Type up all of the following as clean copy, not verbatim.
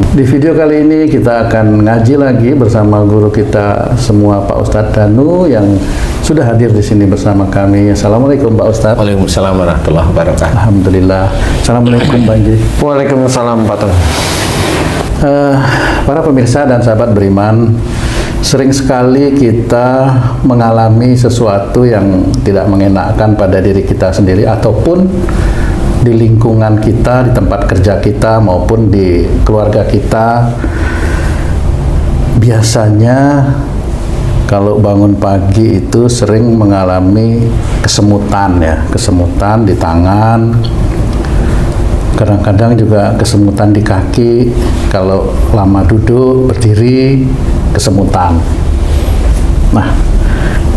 Di video kali ini kita akan ngaji lagi bersama guru kita semua, Pak Ustadz Danu, yang sudah hadir di sini bersama kami. Assalamualaikum Pak Ustadz. Waalaikumsalam warahmatullahi wabarakatuh. Alhamdulillah. Assalamualaikum Bang Ji. Waalaikumsalam Pak Tun. Para pemirsa dan sahabat beriman, sering sekali kita mengalami sesuatu yang tidak mengenakan pada diri kita sendiri ataupun di lingkungan kita, di tempat kerja kita maupun di keluarga kita. Biasanya kalau bangun pagi itu sering mengalami kesemutan ya, kesemutan di tangan, kadang-kadang juga kesemutan di kaki, kalau lama duduk, berdiri, kesemutan. Nah,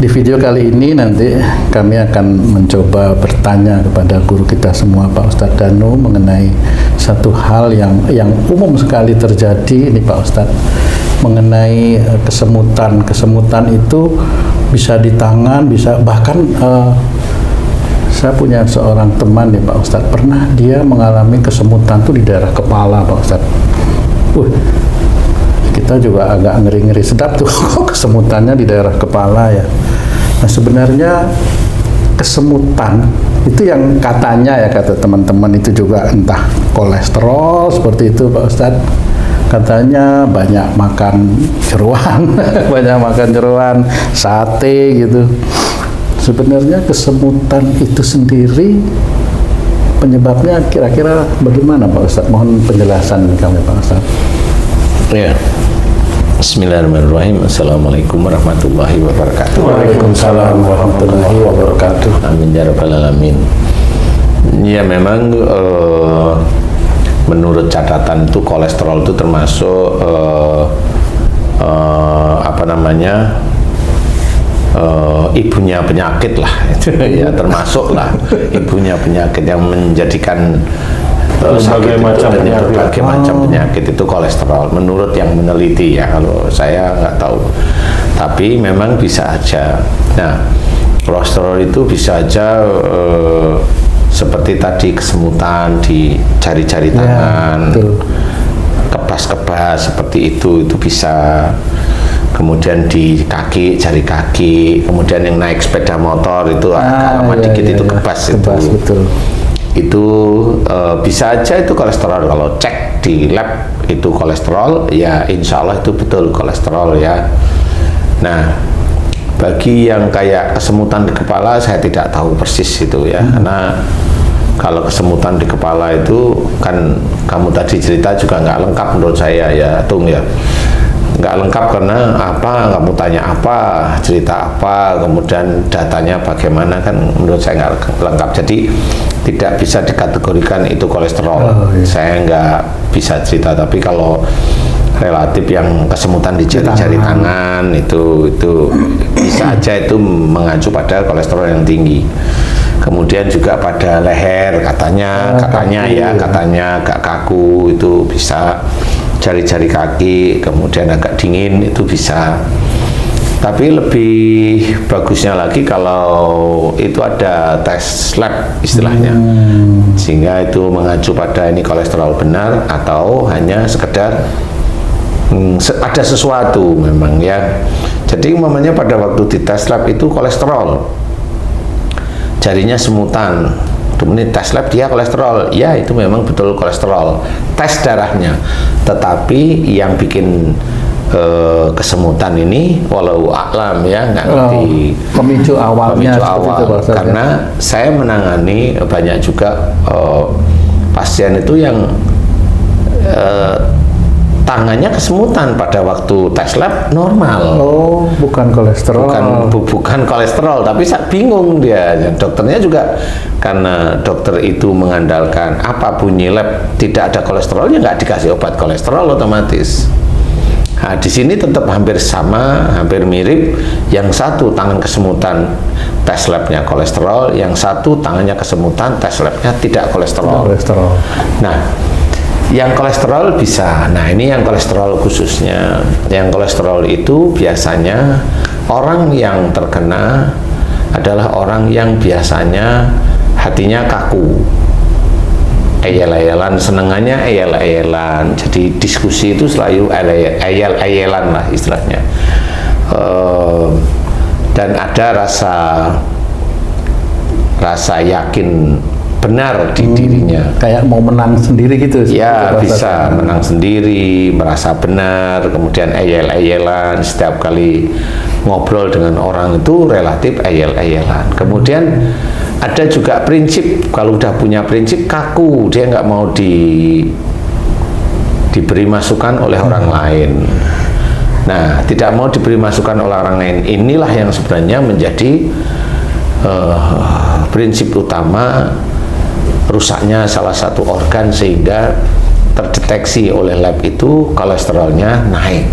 di video kali ini nanti kami akan mencoba bertanya kepada guru kita semua, Pak Ustadz Danu, mengenai satu hal yang umum sekali terjadi ini Pak Ustadz, mengenai kesemutan. Kesemutan itu bisa di tangan, bisa bahkan saya punya seorang teman nih Pak Ustadz, pernah dia mengalami kesemutan tuh di daerah kepala Pak Ustadz. Kita juga agak ngeri-ngeri sedap tuh kesemutannya di daerah kepala ya. Nah, sebenarnya kesemutan itu yang katanya ya, kata teman-teman itu juga entah kolesterol seperti itu Pak Ustadz. Katanya banyak makan jeroan, banyak makan jeroan, sate gitu. Sebenarnya kesemutan itu sendiri penyebabnya kira-kira bagaimana Pak Ustadz? Mohon penjelasan kami Pak Ustadz. Ya. Bismillahirrahmanirrahim. Assalamualaikum warahmatullahi wabarakatuh. Waalaikumsalam warahmatullahi wabarakatuh. Amin ya rabbal alamin. Ya memang menurut catatan itu kolesterol itu termasuk ibunya penyakit lah. Ya termasuk lah ibunya penyakit yang menjadikan berbagai macam penyakit itu kolesterol menurut yang meneliti ya, kalau saya nggak tahu, tapi memang bisa aja. Nah, kolesterol itu bisa aja seperti tadi kesemutan di jari-jari tangan, kebas-kebas seperti itu bisa. Kemudian di kaki, jari kaki, kemudian yang naik sepeda motor itu agak lama dikit itu kebas itu. Betul. Itu bisa aja itu kolesterol. Kalau cek di lab itu kolesterol, ya insya Allah itu betul kolesterol ya. Nah, bagi yang kayak kesemutan di kepala, saya tidak tahu persis itu ya, karena kalau kesemutan di kepala itu kan kamu tadi cerita juga nggak lengkap menurut saya ya Tung ya. Nggak lengkap karena apa, kamu tanya apa, cerita apa, kemudian datanya bagaimana, kan menurut saya nggak lengkap, jadi tidak bisa dikategorikan itu kolesterol. Saya nggak bisa cerita, tapi kalau relatif yang kesemutan di jari-jari tangan itu bisa aja itu mengacu pada kolesterol yang tinggi. Kemudian juga pada leher katanya agak kaku itu bisa. Jari-jari kaki kemudian agak dingin itu bisa. Tapi lebih bagusnya lagi kalau itu ada tes lab istilahnya, sehingga itu mengacu pada ini kolesterol benar atau hanya sekedar ada sesuatu memang ya. Jadi umpamanya pada waktu di tes lab itu kolesterol, jarinya semutan, kemudian tes lab dia kolesterol, ya itu memang betul kolesterol, tes darahnya. Tetapi yang bikin kesemutan ini walau a'lam ya, nggak ngerti pemicu awalnya itu, karena saya menangani banyak juga pasien itu yang tangannya kesemutan pada waktu tes lab normal. Oh, bukan kolesterol. Bukan kolesterol, tapi saya bingung dia. Dokternya juga karena dokter itu mengandalkan apa bunyi lab tidak ada kolesterolnya, nggak dikasih obat kolesterol otomatis. Nah, di sini tetap hampir sama, hampir mirip. Yang satu tangan kesemutan, tes labnya kolesterol. Yang satu tangannya kesemutan, tes labnya tidak kolesterol. Nah, yang kolesterol bisa. Nah, ini yang kolesterol khususnya. Yang kolesterol itu biasanya orang yang terkena adalah orang yang biasanya hatinya kaku. eyel-eyelan, senengannya eyel-eyelan. Jadi diskusi itu selalu eyel-eyelan lah istilahnya. Dan ada rasa yakin benar di dirinya. Kayak mau menang sendiri gitu. Ya, bisa menang sendiri, merasa benar, kemudian eyel-eyelan, setiap kali ngobrol dengan orang itu relatif eyel-eyelan. Kemudian ada juga prinsip, kalau udah punya prinsip kaku, dia nggak mau diberi masukan oleh orang lain. Nah, tidak mau diberi masukan oleh orang lain, inilah yang sebenarnya menjadi prinsip utama rusaknya salah satu organ, sehingga terdeteksi oleh lab itu kolesterolnya naik.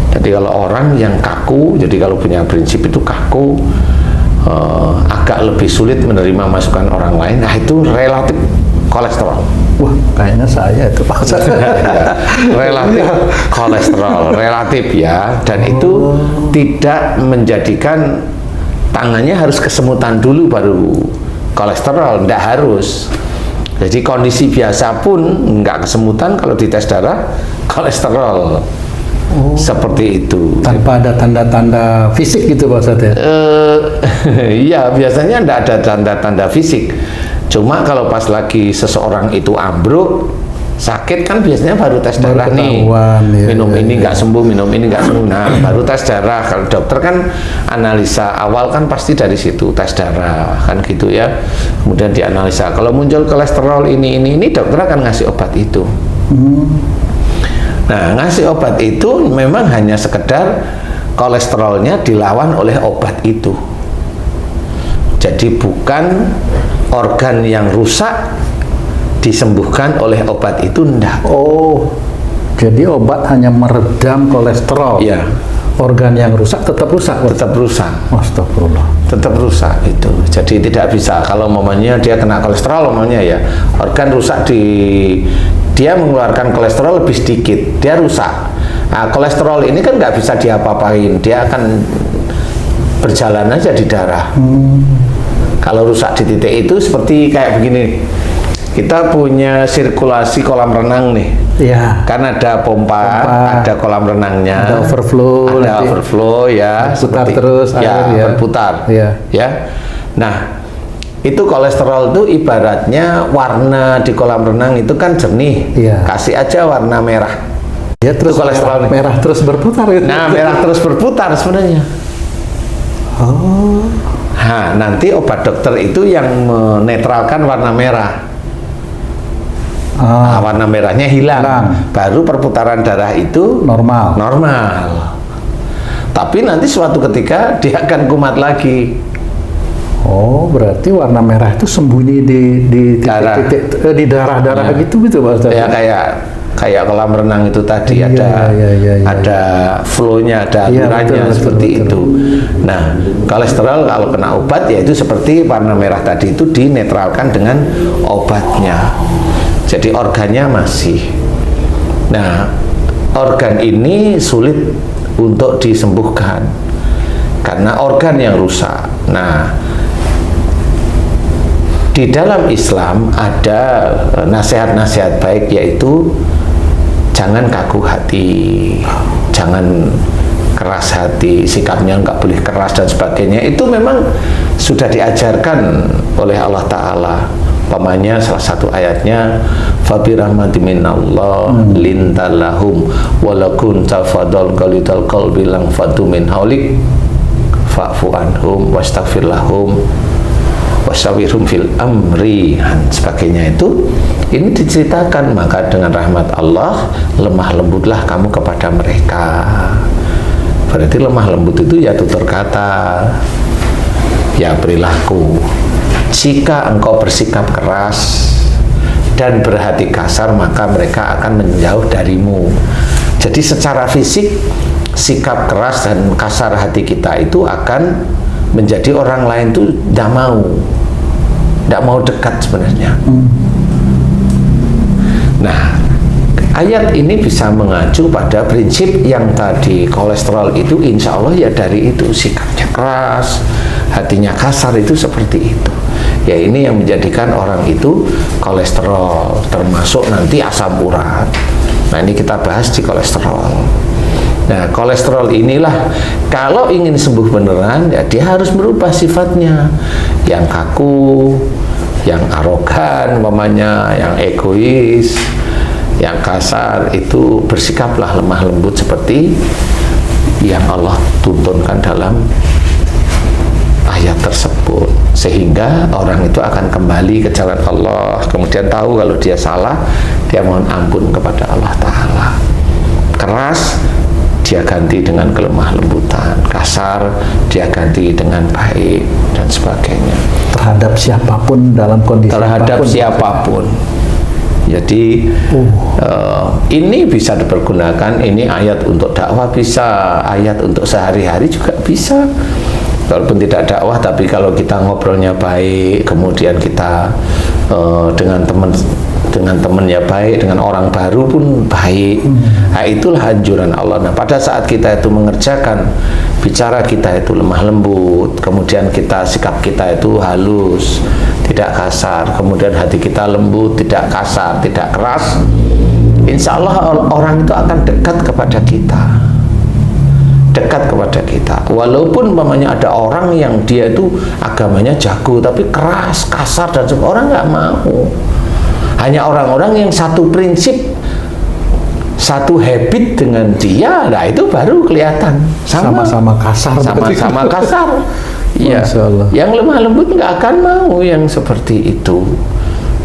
Jadi kalau orang yang kaku, jadi kalau punya prinsip itu kaku, agak lebih sulit menerima masukan orang lain, nah itu relatif kolesterol. Wah, kayaknya saya itu Pak Ustaz. Relatif kolesterol, relatif ya, dan itu tidak menjadikan tangannya harus kesemutan dulu baru kolesterol, tidak harus. Jadi kondisi biasa pun nggak kesemutan, kalau dites darah kolesterol. Seperti itu. Tanpa ada tanda-tanda fisik gitu Pak Ustaz ya? Iya, biasanya tidak ada tanda-tanda fisik. Cuma kalau pas lagi seseorang itu ambruk, sakit kan biasanya baru tes darah nih. Minum ini nggak sembuh, minum ini nggak sembuh. Nah, baru tes darah. Kalau dokter kan analisa awal kan pasti dari situ, tes darah kan gitu ya. Kemudian dianalisa. Kalau muncul kolesterol ini dokter akan ngasih obat itu. Nah, ngasih obat itu memang hanya sekedar kolesterolnya dilawan oleh obat itu. Jadi bukan organ yang rusak disembuhkan oleh obat itu, enggak. Oh, jadi obat hanya meredam kolesterol. Ya. Organ yang rusak tetap rusak. Tetap rusak. Astagfirullah. Tetap rusak itu. Jadi tidak bisa kalau momennya dia kena kolesterol, momennya ya organ rusak dia mengeluarkan kolesterol lebih sedikit, dia rusak. Nah, kolesterol ini kan nggak bisa diapa-apain, dia akan berjalan aja di darah. Kalau rusak di titik itu seperti kayak begini. Kita punya sirkulasi kolam renang nih. Ya. Kan ada pompa, ada kolam renangnya, ada overflow, ya, berputar terus ya, air, ya. berputar. Ya. Nah, itu kolesterol itu ibaratnya warna di kolam renang itu kan jernih. Iya. Kasih aja warna merah. Ya, terus kolesterol merah terus berputar gitu. Nah, merah terus berputar sebenarnya. Oh. Nah, nanti obat dokter itu yang menetralkan warna merah. Nah, warna merahnya hilang. Baru perputaran darah itu normal. Tapi nanti suatu ketika dia akan kumat lagi. Oh, berarti warna merah itu sembunyi di titik-titik di darah-darah gitu Pak Ustaz? Ya, kayak kolam renang itu tadi ada flow-nya, ada aturannya seperti itu. Nah, kolesterol kalau kena obat ya itu seperti warna merah tadi itu dinetralkan dengan obatnya. Jadi organnya masih. Nah, organ ini sulit untuk disembuhkan karena organ yang rusak. Nah, di dalam Islam ada nasihat-nasihat baik, yaitu jangan kaku hati, jangan keras hati, sikapnya nggak boleh keras dan sebagainya. Itu memang sudah diajarkan oleh Allah Ta'ala. Pamannya salah satu ayatnya, fabi rahmati minallah lintalahum walakun tafadol qalidal qalbi lang fadu min haulik fa'fu anhum wastaghfir lahum wasawirhum fil amri dan sebagainya. Itu ini diceritakan, maka dengan rahmat Allah lemah lembutlah kamu kepada mereka. Berarti lemah lembut itu ya tutur kata, ya perilaku. Jika engkau bersikap keras dan berhati kasar, maka mereka akan menjauh darimu. Jadi secara fisik sikap keras dan kasar hati kita itu akan menjadi orang lain tuh tidak mau dekat sebenarnya. Nah, ayat ini bisa mengacu pada prinsip yang tadi. Kolesterol itu insya Allah ya dari itu, sikapnya keras, hatinya kasar, itu seperti itu. Ya ini yang menjadikan orang itu kolesterol, termasuk nanti asam urat. Nah ini kita bahas di kolesterol. Nah kolesterol inilah kalau ingin sembuh beneran ya dia harus merubah sifatnya, yang kaku, yang arogan, umpamanya, yang egois, yang kasar, itu bersikaplah lemah lembut seperti yang Allah tuntunkan dalam ayat tersebut, sehingga orang itu akan kembali ke jalan Allah, kemudian tahu kalau dia salah, dia mohon ampun kepada Allah Ta'ala. Keras dia ganti dengan kelemah lembutan, kasar dia ganti dengan baik, dan sebagainya. Terhadap siapapun, dalam kondisi Terhadap apapun, siapapun. Jadi ini bisa dipergunakan, ini ayat untuk dakwah bisa, ayat untuk sehari-hari juga bisa. Walaupun tidak dakwah, tapi kalau kita ngobrolnya baik, kemudian kita dengan teman ya baik, dengan orang baru pun baik. Nah, itulah anjuran Allah. Nah, pada saat kita itu mengerjakan, bicara kita itu lemah lembut, kemudian sikap kita itu halus, tidak kasar, kemudian hati kita lembut, tidak kasar, tidak keras, insya Allah orang itu akan dekat kepada kita. Dekat kepada kita. Walaupun umpamanya ada orang yang dia itu agamanya jago tapi keras, kasar, dan sebagainya, orang nggak mau. Hanya orang-orang yang satu prinsip, satu habit dengan dia, nah itu baru kelihatan sama-sama kasar, sama-sama kasar. Iya. Yang lemah lembut nggak akan mau yang seperti itu.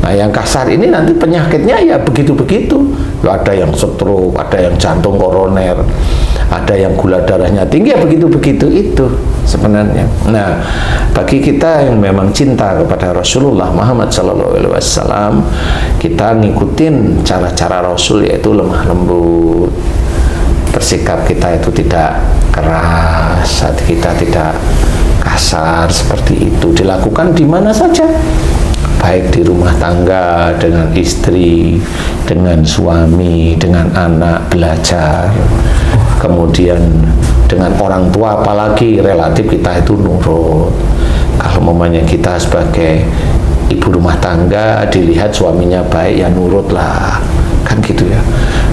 Nah, yang kasar ini nanti penyakitnya ya begitu-begitu. Ada yang stroke, ada yang jantung koroner, ada yang gula darahnya tinggi, ya begitu-begitu itu sebenarnya. Nah, bagi kita yang memang cinta kepada Rasulullah Muhammad SAW, kita ngikutin cara-cara Rasul, yaitu lemah lembut. Bersikap kita itu tidak keras, hati kita tidak kasar, seperti itu. Dilakukan di mana saja, baik di rumah tangga, dengan istri, dengan suami, dengan anak, belajar, kemudian dengan orang tua, apalagi relatif kita itu nurut. Kalau mamanya kita sebagai ibu rumah tangga, dilihat suaminya baik, ya nurutlah, kan gitu ya.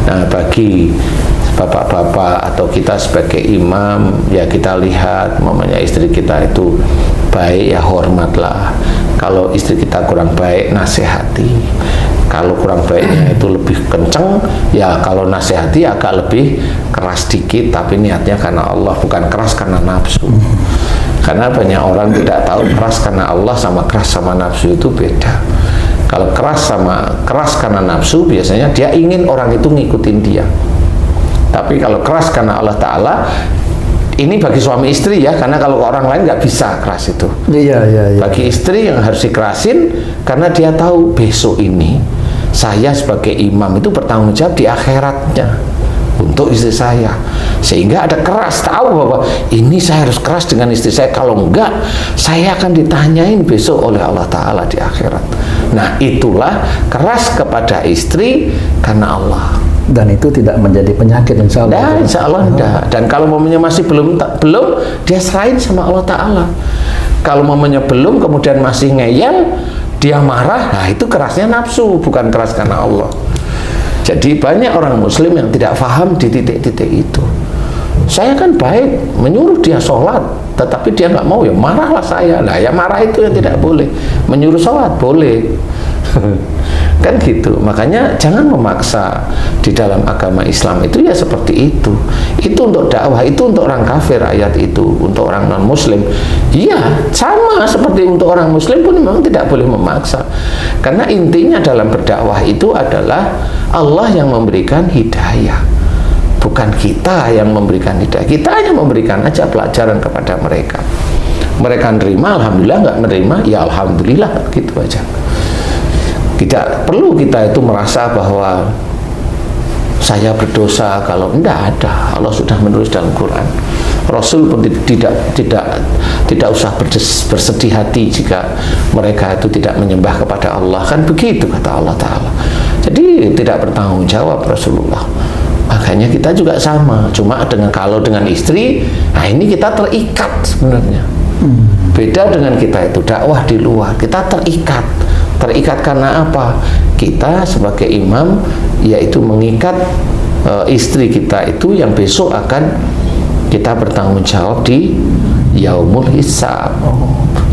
Nah, bagi bapak-bapak atau kita sebagai imam, ya kita lihat mamanya istri kita itu baik, ya hormatlah. Kalau istri kita kurang baik, nasihati. Kalau kurang baiknya itu lebih kenceng, ya kalau nasihati agak lebih keras dikit, tapi niatnya karena Allah, bukan keras karena nafsu. Karena banyak orang tidak tahu keras karena Allah sama keras sama nafsu itu beda. Kalau keras karena nafsu, biasanya dia ingin orang itu ngikutin dia. Tapi kalau keras karena Allah Ta'ala, ini bagi suami istri ya, karena kalau orang lain nggak bisa keras itu. Iya. Bagi istri yang harus dikerasin, karena dia tahu besok ini saya sebagai imam itu bertanggung jawab di akhiratnya untuk istri saya, sehingga ada keras, tahu bahwa ini saya harus keras dengan istri saya, kalau enggak saya akan ditanyain besok oleh Allah Ta'ala di akhirat. Nah, itulah keras kepada istri karena Allah. Dan itu tidak menjadi penyakit, insya Allah. Nah, insya Allah enggak. Dan kalau momennya masih belum, dia serahin sama Allah Ta'ala. Kalau momennya belum, kemudian masih ngeyel, dia marah, nah itu kerasnya nafsu, bukan keras karena Allah. Jadi banyak orang muslim yang tidak paham di titik-titik itu. Saya kan baik, menyuruh dia sholat, tetapi dia nggak mau, ya marahlah saya. Nah, ya marah itu yang tidak boleh. Menyuruh sholat boleh. Kan gitu. Makanya jangan memaksa. Di dalam agama Islam itu ya seperti itu. Itu untuk dakwah, itu untuk orang kafir ayat itu, untuk orang non muslim. Iya, sama seperti untuk orang muslim pun memang tidak boleh memaksa. Karena intinya dalam berdakwah itu adalah Allah yang memberikan hidayah, bukan kita yang memberikan hidayah. Kita hanya memberikan aja pelajaran kepada mereka. Mereka nerima, alhamdulillah. Nggak menerima, ya alhamdulillah, gitu aja. Tidak perlu kita itu merasa bahwa saya berdosa, kalau tidak ada. Allah sudah menulis dalam Quran. Rasul pun tidak usah bersedih hati jika mereka itu tidak menyembah kepada Allah, kan begitu kata Allah Ta'ala. Jadi tidak bertanggung jawab Rasulullah. Makanya kita juga sama, cuma kalau dengan istri, nah ini kita terikat sebenarnya. Beda dengan kita itu dakwah di luar, kita terikat karena apa? Kita sebagai imam yaitu mengikat istri kita itu yang besok akan kita bertanggung jawab di yaumul hisab.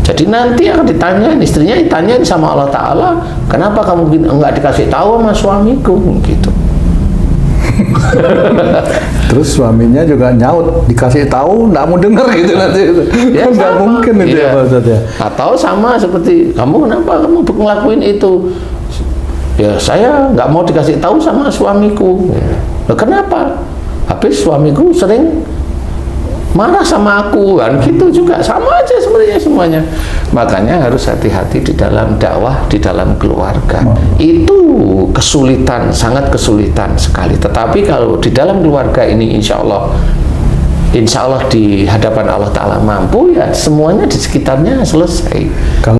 Jadi nanti akan ditanyain, istrinya ditanyain sama Allah Ta'ala, kenapa kamu enggak dikasih tahu sama suamiku gitu. Terus suaminya juga nyaut, dikasih tahu nggak mau denger gitu nanti. Ya, kan nggak mungkin itu iya. ya Pak Ustadz ya. Atau sama seperti kamu, kenapa kamu ngelakuin itu? Ya saya nggak mau dikasih tahu sama suamiku. Nah, kenapa? Habis suamiku sering marah sama aku, kan gitu juga, sama aja sebenarnya semuanya. Makanya harus hati-hati di dalam dakwah, di dalam keluarga. Itu kesulitan, sangat kesulitan sekali. Tetapi kalau di dalam keluarga ini insya Allah di hadapan Allah Ta'ala mampu, ya semuanya di sekitarnya selesai.